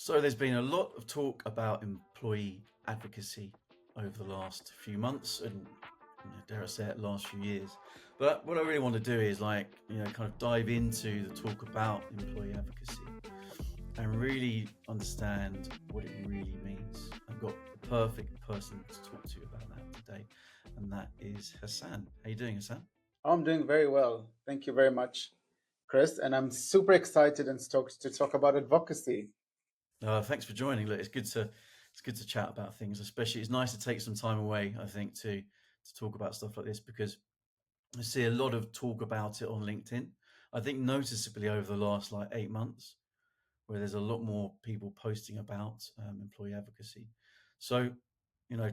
So there's been a lot of talk about employee advocacy over the last few months and dare I say it, last few years. But what I really want to do is kind of dive into the talk about employee advocacy and really understand what it really means. I've got the perfect person to talk to about that today, and that is Hassan. How you doing, Hassan? I'm doing very well. Thank you very much, Chris. And I'm super excited and stoked to talk about advocacy. Thanks for joining. Look, it's good to chat about things. Especially, it's nice to take some time away. I think to talk about stuff like this because I see a lot of talk about it on LinkedIn. I think noticeably over the last like 8 months, where there's a lot more people posting about employee advocacy. So,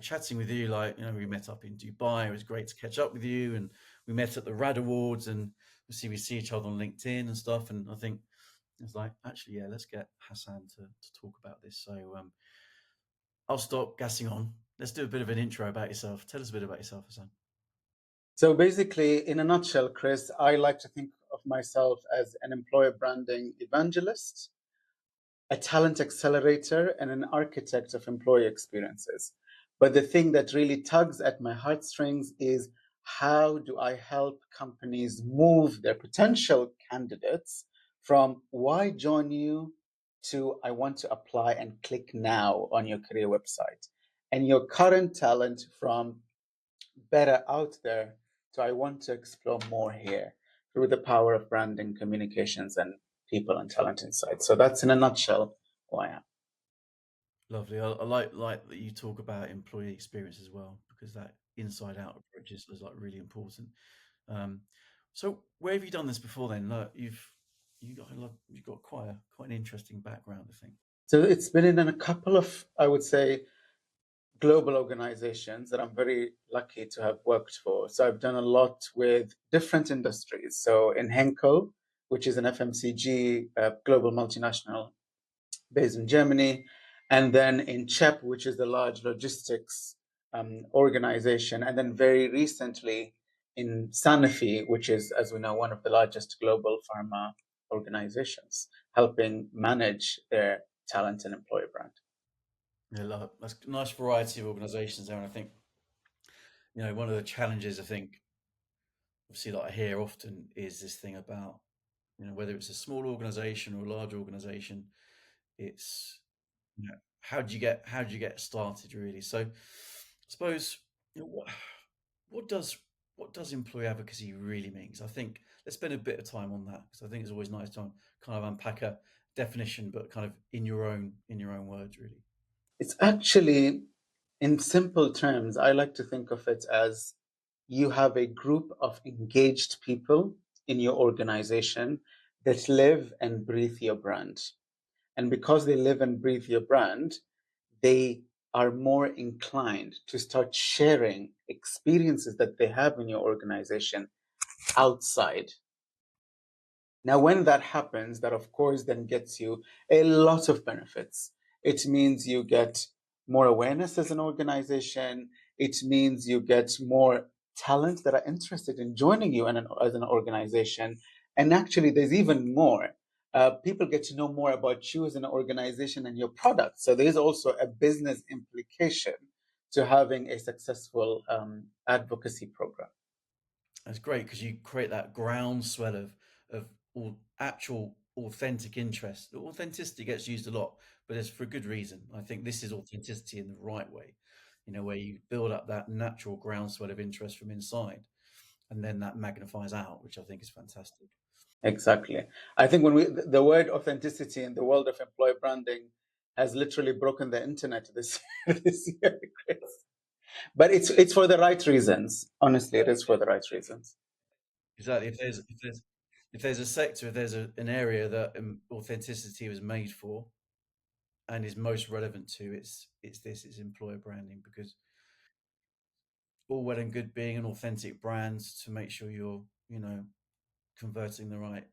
chatting with you, we met up in Dubai. It was great to catch up with you, and we met at the Rad Awards, and we see each other on LinkedIn and stuff. And I think it's like, actually, yeah, let's get Hassan to talk about this. So, I'll stop gassing on. Let's do a bit of an intro about yourself. Tell us a bit about yourself, Hassan. So, basically, in a nutshell, Chris, I like to think of myself as an employer branding evangelist, a talent accelerator, and an architect of employee experiences. But the thing that really tugs at my heartstrings is how do I help companies move their potential candidates from why join you to I want to apply and click now on your career website, and your current talent from better out there to I want to explore more here through the power of branding, communications, and people and talent insights. So that's in a nutshell who I am. Lovely. I like that you talk about employee experience as well, because that inside out approach is like really important. Um, so where have you done this before then? Look, you've got quite an interesting background, I think. So it's been in a couple of, I would say, global organizations that I'm very lucky to have worked for. So I've done a lot with different industries. So in Henkel, which is an FMCG global multinational based in Germany, and then in CHEP, which is the large logistics organization, and then very recently in Sanofi, which is, as we know, one of the largest global pharma organizations, helping manage their talent and employer brand. Yeah, that's a nice variety of organisations there, and I think one of the challenges I think obviously that I hear often is this thing about whether it's a small organisation or a large organisation, it's how do you get started really? So I suppose what does employee advocacy really mean? 'Cause I think let's spend a bit of time on that because I think it's always nice to kind of unpack a definition, but kind of in your own words, really. It's actually, in simple terms, I like to think of it as you have a group of engaged people in your organization that live and breathe your brand. And because they live and breathe your brand, they are more inclined to start sharing experiences that they have in your organization outside. Now, when that happens, that of course then gets you a lot of benefits. It means you get more awareness as an organization. It means you get more talent that are interested in joining you as an organization. And actually, there's even more. People get to know more about you as an organization and your product. So there's also a business implication to having a successful advocacy program. That's great because you create that groundswell of all actual authentic interest. Authenticity gets used a lot, but it's for a good reason. I think this is authenticity in the right way, where you build up that natural groundswell of interest from inside, and then that magnifies out, which I think is fantastic. Exactly. I think when the word authenticity in the world of employer branding has literally broken the internet this this year, Chris. But it's for the right reasons. Honestly, it is for the right reasons. Exactly. If there's a sector, if there's an area that authenticity was made for and is most relevant to, it's employer branding because all well and good being an authentic brand to make sure you're converting the right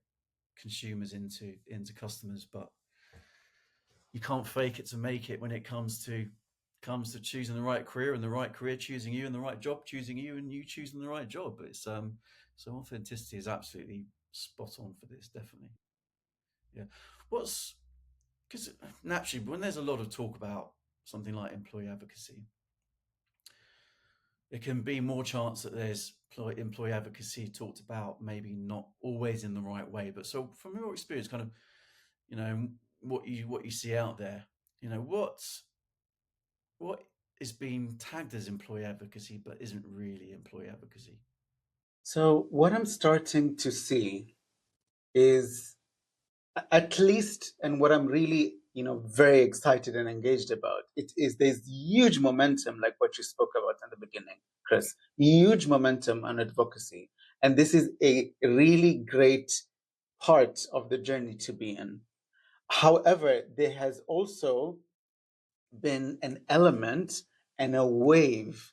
consumers into customers, but you can't fake it to make it when it comes to choosing the right career and the right career choosing you and the right job choosing you and you choosing the right job. It's so authenticity is absolutely spot on for this, definitely. Yeah. What's because naturally, when there's a lot of talk about something like employee advocacy, there can be more chance that there's employee advocacy talked about maybe not always in the right way. But so from your experience, kind of, you know, what you see out there, you know, what is being tagged as employee advocacy but isn't really employee advocacy. So what I'm starting to see is, at least, and what I'm really, very excited and engaged about, it is there's huge momentum, like what you spoke about in the beginning, Chris, huge momentum on advocacy. And this is a really great part of the journey to be in. However, there has also been an element and a wave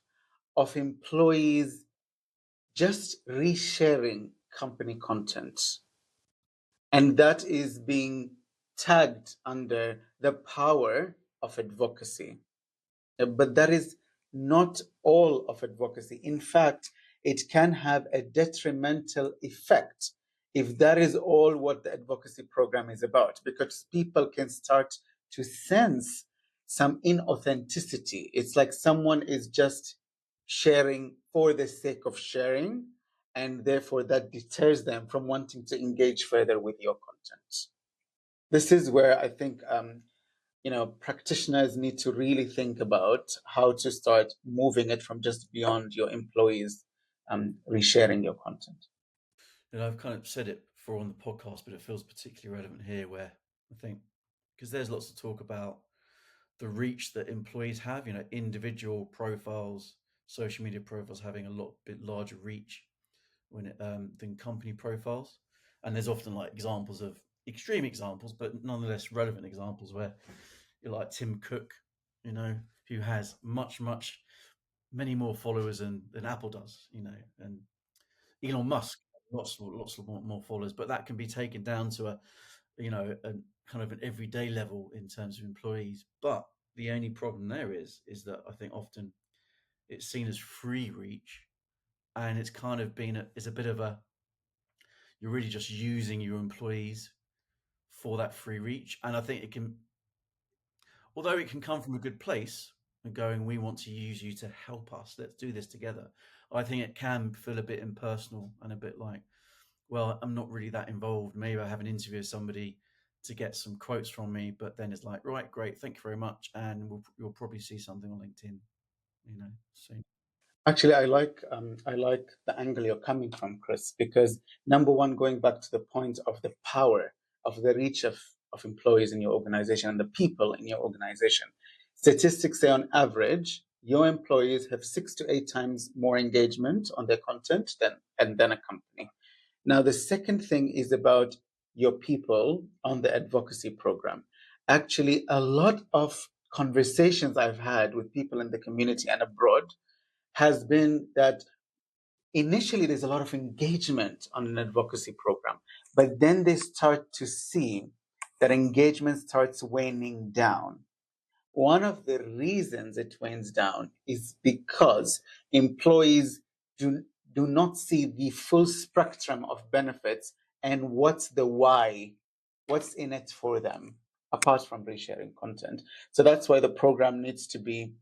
of employees just resharing company content. And that is being tagged under the power of advocacy. But that is not all of advocacy. In fact, it can have a detrimental effect if that is all what the advocacy program is about, because people can start to sense some inauthenticity. It's like someone is just sharing for the sake of sharing, and therefore that deters them from wanting to engage further with your content. This is where I think practitioners need to really think about how to start moving it from just beyond your employees resharing your content. And I've kind of said it before on the podcast, but it feels particularly relevant here, where I think because there's lots of talk about the reach that employees have, you know, individual profiles, social media profiles having a bit larger reach when than company profiles. And there's often like examples of extreme examples, but nonetheless relevant examples where you're like Tim Cook, you know, who has many more followers than Apple does, you know, and Elon Musk, lots of more followers, but that can be taken down to a kind of an everyday level in terms of employees. But the only problem there is that I think often it's seen as free reach, and it's kind of is a bit of a you're really just using your employees for that free reach, and I think it can, although it can come from a good place and going, we want to use you to help us, let's do this together. I think it can feel a bit impersonal and a bit like, well, I'm not really that involved. Maybe I have an interview with somebody to get some quotes from me, but then it's like, right, great, thank you very much, and you'll probably see something on LinkedIn, you know. So Actually, I like the angle you're coming from, Chris, because number one, going back to the point of the power of the reach of employees in your organization and the people in your organization. Statistics say on average, your employees have 6 to 8 times more engagement on their content than a company. Now, the second thing is about your people on the advocacy program. Actually, a lot of conversations I've had with people in the community and abroad has been that initially there's a lot of engagement on an advocacy program, but then they start to see that engagement starts waning down. One of the reasons it wanes down is because employees do, do not see the full spectrum of benefits and what's the why, what's in it for them, apart from resharing content. So that's why the program needs to be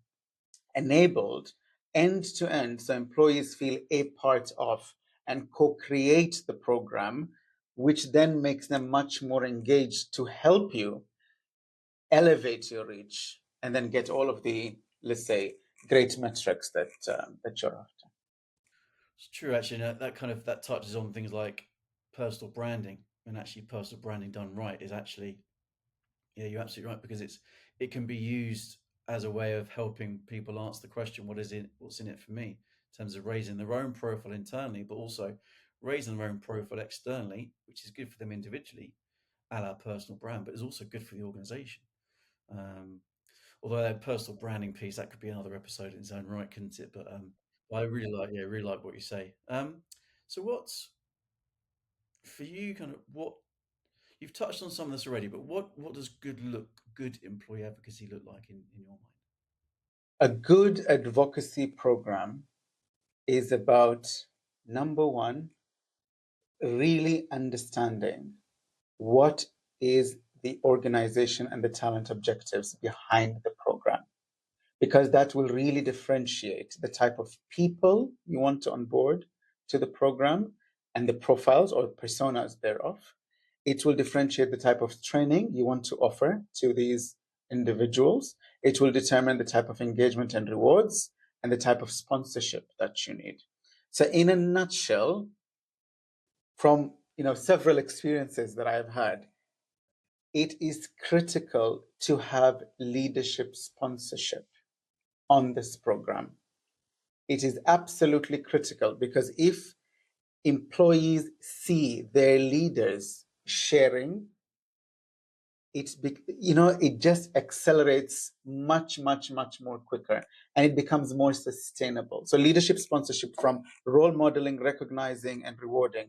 enabled end to end so employees feel a part of and co-create the program, which then makes them much more engaged to help you elevate your reach and then get all of the, let's say, great metrics that you're after. it's true, actually. That kind of that touches on things like personal branding, and actually personal branding done right is actually, yeah, you're absolutely right, because it can be used as a way of helping people answer the question, what's in it for me, in terms of raising their own profile internally, but also raising their own profile externally, which is good for them individually, a la personal brand, but is also good for the organization. Um, Although that personal branding piece, that could be another episode in its own right, couldn't it? But I really like what you say. So what's for you, kind of what you've touched on some of this already, but what does good employee advocacy look like in your mind? A good advocacy program is about, number one, really understanding what is the organization and the talent objectives behind the program, because that will really differentiate the type of people you want to onboard to the program and the profiles or personas thereof. It will differentiate the type of training you want to offer to these individuals. It will determine the type of engagement and rewards and the type of sponsorship that you need. So in a nutshell, from several experiences that I've had, it is critical to have leadership sponsorship on this program. It is absolutely critical, because if employees see their leaders sharing, it just accelerates much more quicker, and it becomes more sustainable. So leadership sponsorship, from role modeling, recognizing, and rewarding,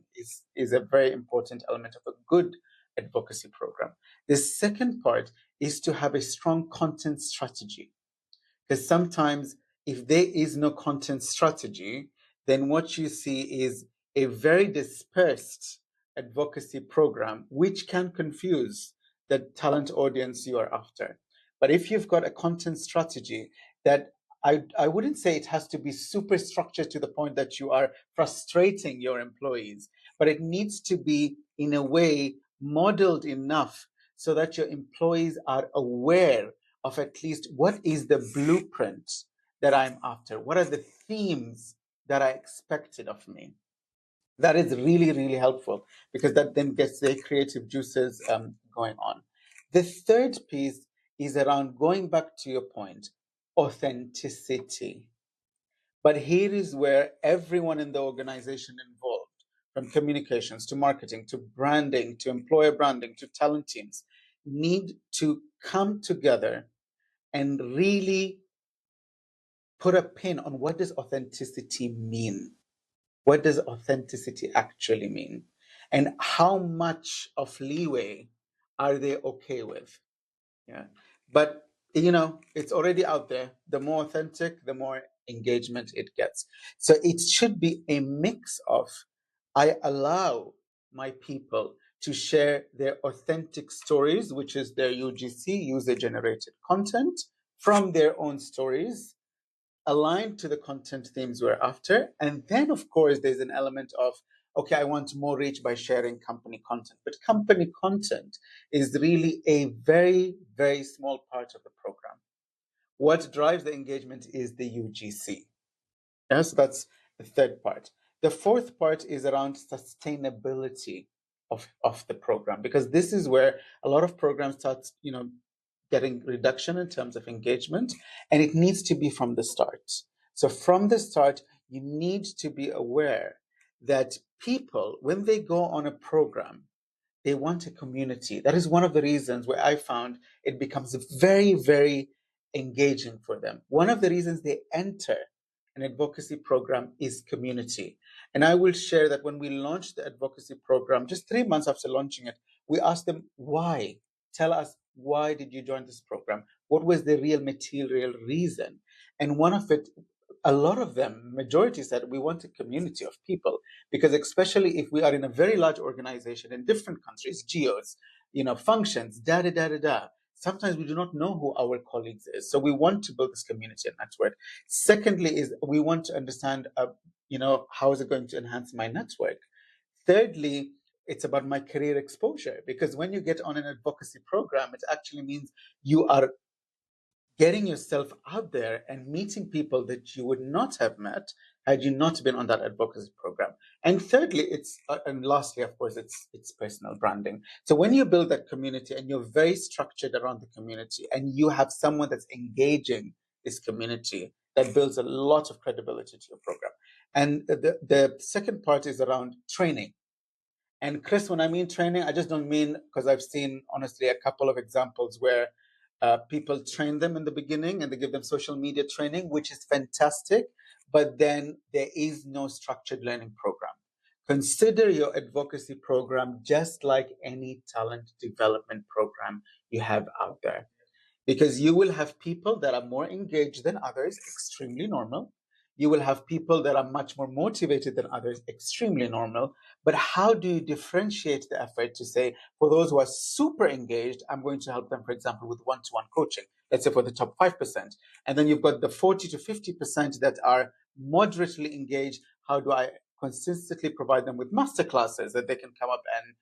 is a very important element of a good advocacy program. The second part is to have a strong content strategy, because sometimes if there is no content strategy, then what you see is a very dispersed advocacy program, which can confuse the talent audience you are after. But if you've got a content strategy that, I wouldn't say it has to be super structured to the point that you are frustrating your employees, but it needs to be in a way modeled enough so that your employees are aware of at least what is the blueprint that I'm after, what are the themes that are expected of me. That is really helpful, because that then gets the creative juices going on. The third piece is around, going back to your point, authenticity. But here is where everyone in the organization involved, from communications to marketing to branding to employer branding to talent teams, need to come together and really put a pin on, what does authenticity mean? What does authenticity actually mean? And how much of leeway are they okay with? Yeah. But it's already out there. The more authentic, the more engagement it gets. So it should be a mix of, I allow my people to share their authentic stories, which is their UGC, user generated content, from their own stories, aligned to the content themes we're after. And then, of course, there's an element of, okay, I want more reach by sharing company content. But company content is really a very small part of the program. What drives the engagement is the UGC. Yes, that's the third part. The fourth part is around sustainability of the program, because this is where a lot of programs start, getting reduction in terms of engagement, and it needs to be from the start. So from the start, you need to be aware that people, when they go on a program, they want a community. That is one of the reasons where I found it becomes very engaging for them. One of the reasons they enter an advocacy program is community. And I will share that when we launched the advocacy program, just 3 months after launching it, we asked them, why? Tell us, why did you join this program? What was the real material reason? And one of it, a lot of them, majority, said, we want a community of people, because especially if we are in a very large organization in different countries, geos, functions, sometimes we do not know who our colleagues is. So we want to build this community and network. Secondly is, we want to understand, how is it going to enhance my network? Thirdly, it's about my career exposure, because when you get on an advocacy program, it actually means you are getting yourself out there and meeting people that you would not have met had you not been on that advocacy program. And thirdly, and lastly, of course, it's personal branding. So when you build that community and you're very structured around the community, and you have someone that's engaging this community, that builds a lot of credibility to your program. And the second part is around training. And Chris, when I mean training, I just don't mean, because I've seen, honestly, a couple of examples where people train them in the beginning and they give them social media training, which is fantastic, but then there is no structured learning program. Consider your advocacy program just like any talent development program you have out there, because you will have people that are more engaged than others, extremely normal. You will have people that are much more motivated than others, extremely normal. But how do you differentiate the effort to say, for those who are super engaged, I'm going to help them, for example, with one-to-one coaching, let's say for the top 5%. And then you've got the 40 to 50% that are moderately engaged. How do I consistently provide them with masterclasses that they can come up and,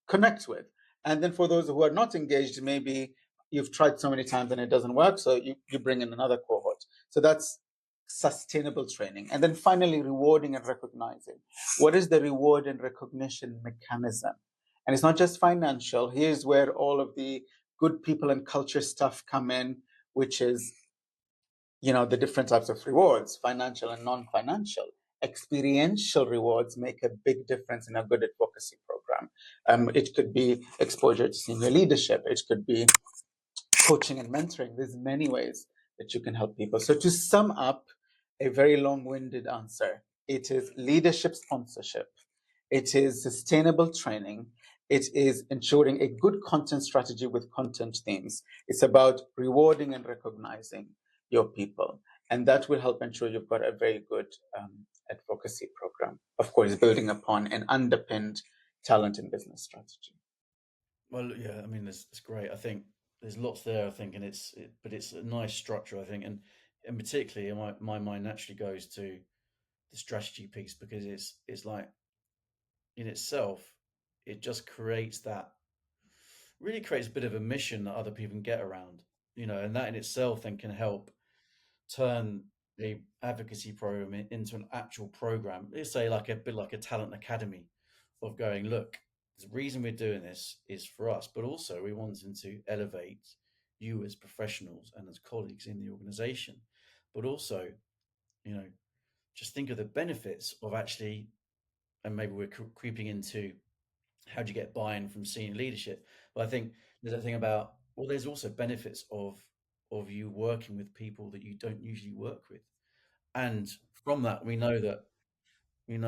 connect with? And then for those who are not engaged, maybe you've tried so many times and it doesn't work, so you bring in another cohort. So that's sustainable training. And then finally, rewarding and recognizing. What is the reward and recognition mechanism? And it's not just financial. Here's where all of the good people and culture stuff come in, which is, the different types of rewards, financial and non-financial. Experiential rewards make a big difference in a good advocacy program. It could be exposure to senior leadership. It could be coaching and mentoring. There's many ways that you can help people. So to sum up a very long-winded answer, it is leadership sponsorship. It is sustainable training. It is ensuring a good content strategy with content themes. It's about rewarding and recognizing your people. And that will help ensure you've got a very good advocacy program. Of course, building upon an underpinned talent and business strategy. Well, yeah, I mean, it's great. I think there's lots there. I think, and but it's a nice structure. I think, and particularly, my mind naturally goes to the strategy piece because it's like in itself, it just really creates a bit of a mission that other people can get around, and that in itself then can help turn a advocacy program into an actual program. Let's say like a bit like a talent academy of going, look, the reason we're doing this is for us, but also we wanting to elevate you as professionals and as colleagues in the organization. But also, you know, just think of the benefits of actually, and maybe we're creeping into how do you get buy-in from senior leadership. But I think there's a thing about, well, there's also benefits of you working with people that you don't usually work with. And from that, we know that when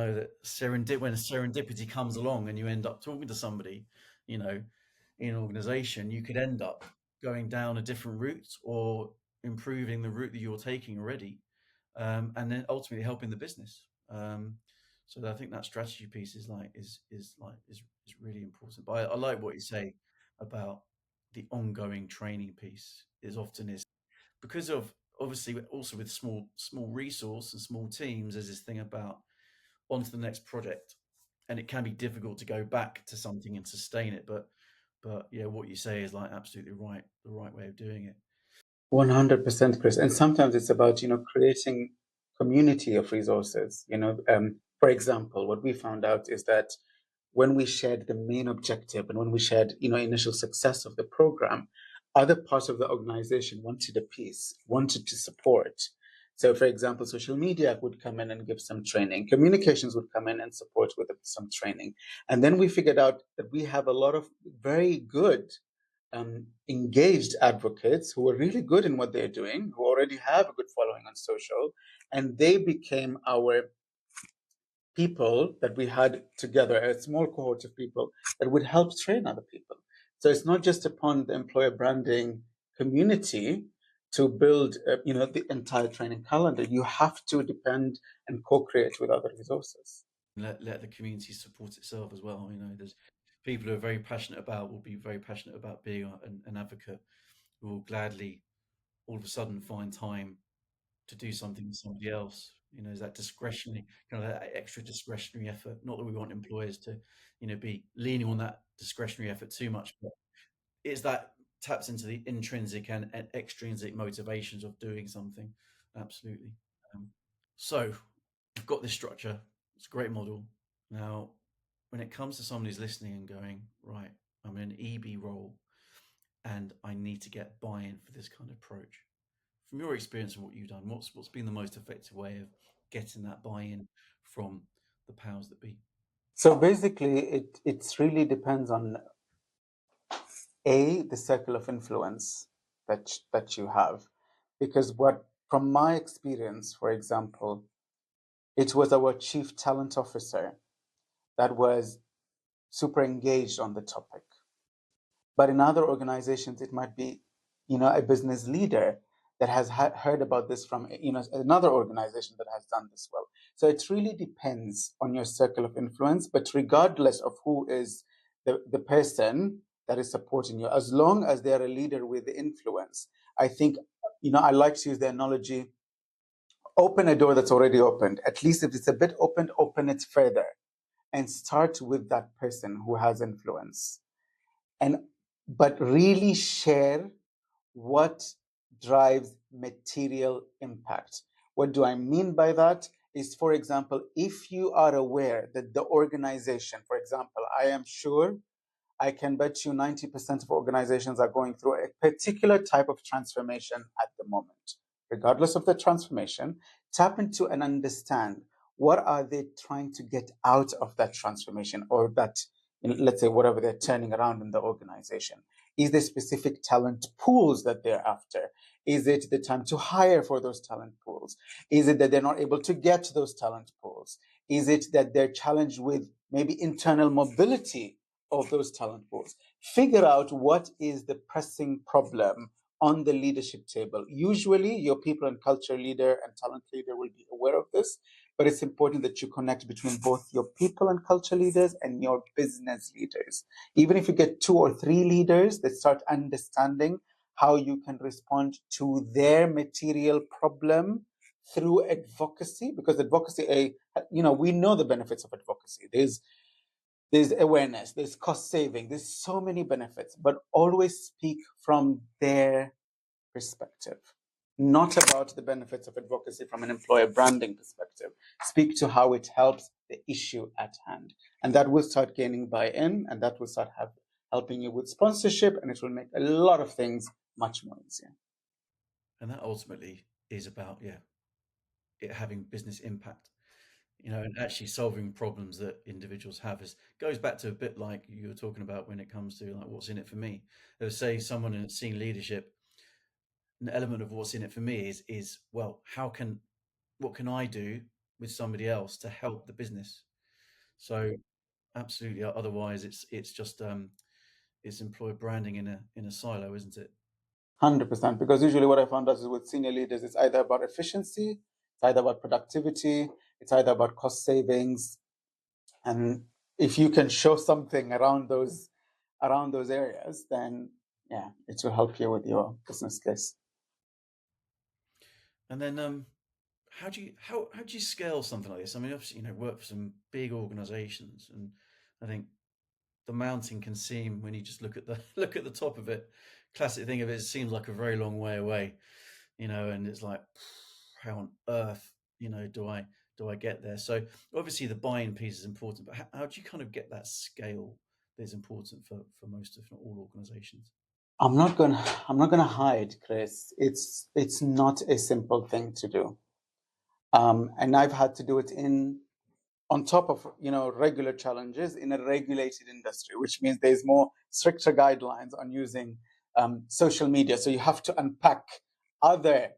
serendipity comes along and you end up talking to somebody, you know, in an organization, you could end up going down a different route or improving the route that you're taking already, and then ultimately helping the business. So I think that strategy piece is really important. But I like what you say about the ongoing training piece. Is because of obviously also with small resource and small teams. There's this thing about on to the next project, and it can be difficult to go back to something and sustain it. But yeah, what you say is like absolutely right, the right way of doing it. 100%, Chris. And sometimes it's about, creating community of resources. For example, what we found out is that when we shared the main objective and when we shared, initial success of the program, other parts of the organization wanted a piece, wanted to support. So, for example, social media would come in and give some training. Communications would come in and support with some training. And then we figured out that we have a lot of very good engaged advocates who are really good in what they're doing, who already have a good following on social, and they became our people that we had together, a small cohort of people that would help train other people. So it's not just upon the employer branding community to build, the entire training calendar. You have to depend and co-create with other resources. Let the community support itself as well. There's people who are very passionate about will be very passionate about being an advocate who will gladly all of a sudden find time to do something with somebody else. Is that discretionary, that extra discretionary effort. Not that we want employers to, be leaning on that discretionary effort too much, but it's that taps into the intrinsic and extrinsic motivations of doing something. Absolutely. Um, so we've got this structure. It's a great model. Now, when it comes to someone who's listening and going, right, I'm in an EB role and I need to get buy-in for this kind of approach. From your experience and what you've done, what's been the most effective way of getting that buy-in from the powers that be? So basically, it really depends on the circle of influence that you have, because from my experience, for example, it was our chief talent officer that was super engaged on the topic. But in other organizations, it might be, a business leader that has heard about this from another organization that has done this well. So it really depends on your circle of influence, but regardless of who is the person that is supporting you, as long as they're a leader with influence, I think, I like to use the analogy, open a door that's already opened. At least if it's a bit opened, open it further and start with that person who has influence. But really share what drives material impact. What do I mean by that? Is, for example, if you are aware that the organization, for example, I am sure, I can bet you 90% of organizations are going through a particular type of transformation at the moment. Regardless of the transformation, tap into and understand what are they trying to get out of that transformation, or that, let's say, whatever they're turning around in the organization. Is there specific talent pools that they're after? Is it the time to hire for those talent pools? Is it that they're not able to get those talent pools? Is it that they're challenged with maybe internal mobility of those talent pools? Figure out what is the pressing problem on the leadership table. Usually your people and culture leader and talent leader will be aware of this, but it's important that you connect between both your people and culture leaders and your business leaders. Even if you get 2 or 3 leaders that start understanding how you can respond to their material problem through advocacy, because advocacy, we know the benefits of advocacy. There's awareness, there's cost saving, there's so many benefits, but always speak from their perspective, not about the benefits of advocacy from an employer branding perspective. Speak to how it helps the issue at hand. And that will start gaining buy-in, and that will start helping you with sponsorship, and it will make a lot of things much more easier. And that ultimately is about, it having business impact, and actually solving problems that individuals have. Goes back to a bit like you were talking about when it comes to like what's in it for me. Say someone in senior leadership, an element of what's in it for me is well, what can I do with somebody else to help the business? So absolutely. Otherwise, it's just it's employer branding in a silo, isn't it? 100%. Because usually what I found out is with senior leaders, it's either about efficiency, it's either about productivity, it's either about cost savings. And if you can show something around those areas, then it will help you with your business case. And then how do you scale something like this? I mean, obviously, work for some big organizations, and I think the mountain can seem, when you just look at the top of it, classic thing of it seems like a very long way away, and it's like, how on earth, do I get there? So obviously the buy-in piece is important, but how do you kind of get that scale that is important for most, if not all, organizations? I'm not gonna hide, Chris. It's not a simple thing to do. And I've had to do it on top of regular challenges in a regulated industry, which means there's more stricter guidelines on using social media. So you have to unpack other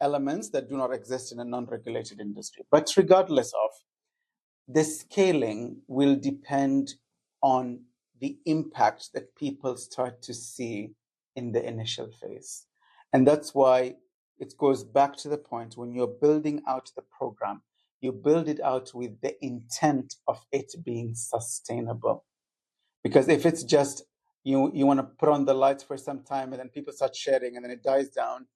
elements that do not exist in a non-regulated industry. But regardless of, the scaling will depend on the impact that people start to see in the initial phase. And that's why it goes back to the point, when you're building out the program, you build it out with the intent of it being sustainable. Because if it's just you want to put on the lights for some time and then people start sharing and then it dies down,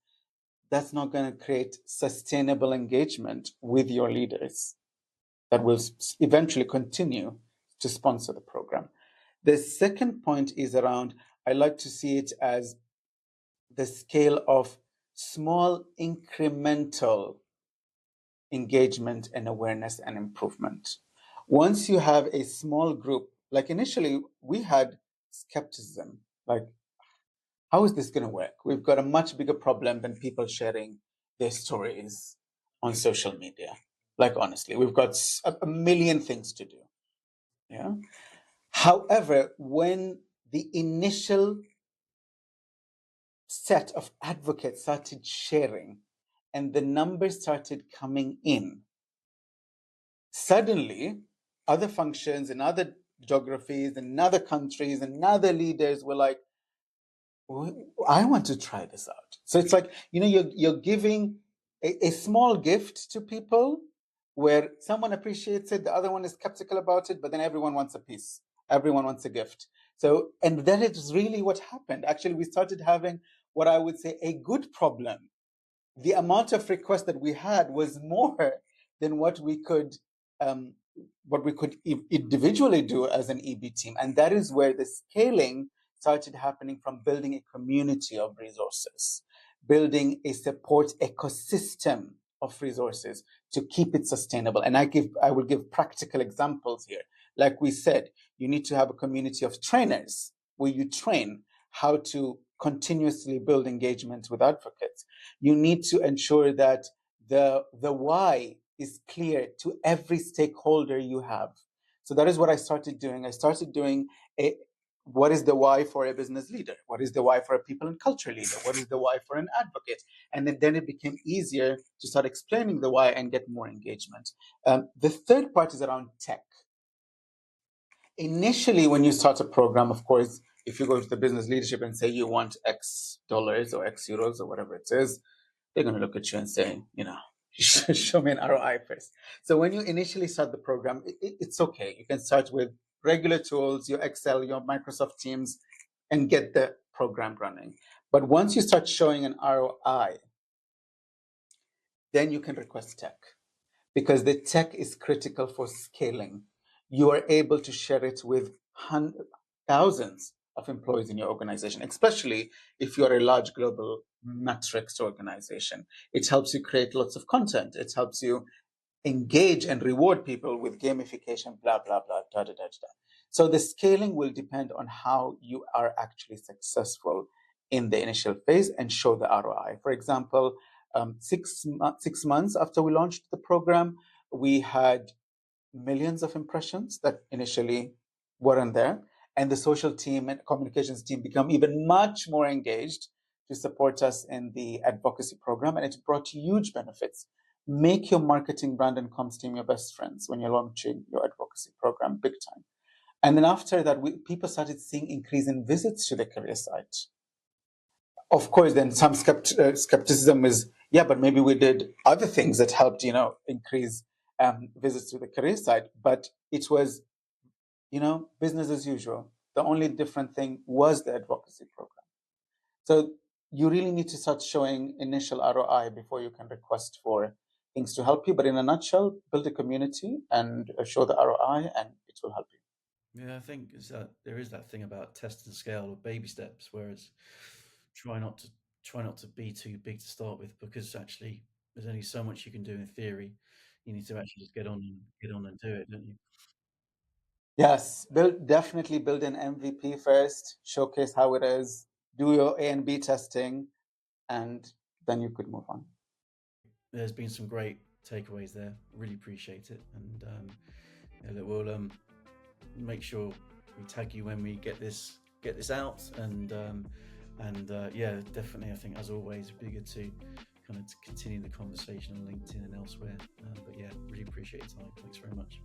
that's not going to create sustainable engagement with your leaders that will eventually continue to sponsor the program. The second point is around, I like to see it as the scale of small incremental engagement and awareness and improvement. Once you have a small group, like initially we had skepticism, like, how is this going to work? We've got a much bigger problem than people sharing their stories on social media. Like, honestly, we've got a million things to do. Yeah. However, when the initial set of advocates started sharing and the numbers started coming in, suddenly other functions and other geographies and other countries and other leaders were like, I want to try this out. So it's like, you're giving a small gift to people where someone appreciates it, the other one is skeptical about it, but then everyone wants a piece. Everyone wants a gift. So, and that is really what happened. Actually, we started having what I would say a good problem. The amount of requests that we had was more than what we could individually do as an EB team. And that is where the scaling started happening, from building a community of resources, building a support ecosystem of resources to keep it sustainable. And I will give practical examples here. Like we said, you need to have a community of trainers where you train how to continuously build engagement with advocates. You need to ensure that the why is clear to every stakeholder you have. So that is what I started doing. I started doing what is the why for a business leader? What is the why for a people and culture leader? What is the why for an advocate? And then it became easier to start explaining the why and get more engagement. The third part is around tech. Initially, when you start a program, of course, if you go to the business leadership and say you want X dollars or X euros or whatever it is, they're going to look at you and say, show me an ROI first. So when you initially start the program, it's okay. You can start with regular tools, your Excel, your Microsoft Teams, and get the program running. But once you start showing an ROI, then you can request tech, because the tech is critical for scaling. You are able to share it with thousands of employees in your organization, especially if you're a large global matrix organization. It helps you create lots of content. It helps you engage and reward people with gamification, blah, blah, blah, da, da, da, da. So the scaling will depend on how you are actually successful in the initial phase and show the ROI. For example, 6 months after we launched the program, we had millions of impressions that initially weren't there. And the social team and communications team become even much more engaged to support us in the advocacy program. And it brought huge benefits. Make your marketing, brand, and comms team your best friends when you're launching your advocacy program, big time. And then after that, people started seeing increase in visits to the career site. Of course, then some skepticism is, yeah, but maybe we did other things that helped, increase visits to the career site. But it was, business as usual. The only different thing was the advocacy program. So you really need to start showing initial ROI before you can request for things to help you. But in a nutshell, build a community and show the ROI, and it will help you. Yeah, I think there is that thing about test and scale or baby steps, whereas try not to try not to be too big to start with, because actually there's only so much you can do in theory. You need to actually just get on and do it, don't you? Yes, definitely build an MVP first, showcase how it is, do your A and B testing, and then you could move on. There's been some great takeaways there. Really appreciate it, and yeah, look, we'll make sure we tag you when we get this out, and yeah, definitely. I think as always, it'd be good to kind of continue the conversation on LinkedIn and elsewhere. But yeah, really appreciate your time. Thanks very much.